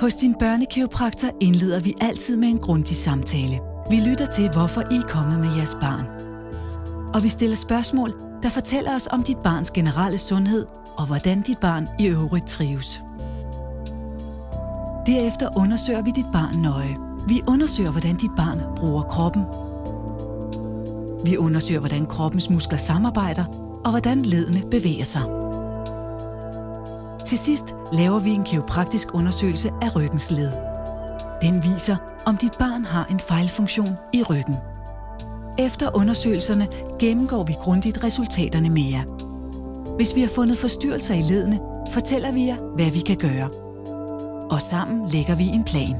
Hos din børnekiropraktor indleder vi altid med en grundig samtale. Vi lytter til, hvorfor I er kommet med jeres barn. Og vi stiller spørgsmål, der fortæller os om dit barns generelle sundhed og hvordan dit barn i øvrigt trives. Derefter undersøger vi dit barn nøje. Vi undersøger, hvordan dit barn bruger kroppen. Vi undersøger, hvordan kroppens muskler samarbejder og hvordan leddene bevæger sig. Til sidst laver vi en kiropraktisk undersøgelse af ryggens led. Den viser, om dit barn har en fejlfunktion i ryggen. Efter undersøgelserne gennemgår vi grundigt resultaterne med jer. Hvis vi har fundet forstyrrelser i leddene, fortæller vi jer, hvad vi kan gøre. Og sammen lægger vi en plan.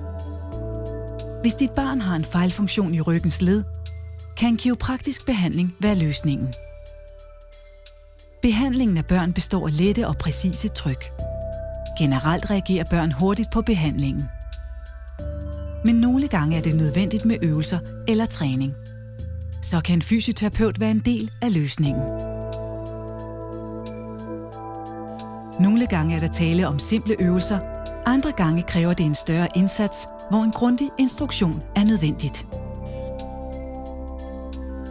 Hvis dit barn har en fejlfunktion i ryggens led, kan en kiropraktisk behandling være løsningen. Behandlingen af børn består af lette og præcise tryk. Generelt reagerer børn hurtigt på behandlingen. Men nogle gange er det nødvendigt med øvelser eller træning. Så kan en fysioterapeut være en del af løsningen. Nogle gange er der tale om simple øvelser, andre gange kræver det en større indsats, hvor en grundig instruktion er nødvendigt.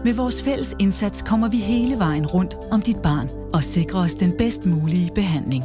Med vores fælles indsats kommer vi hele vejen rundt om dit barn og sikrer os den bedst mulige behandling.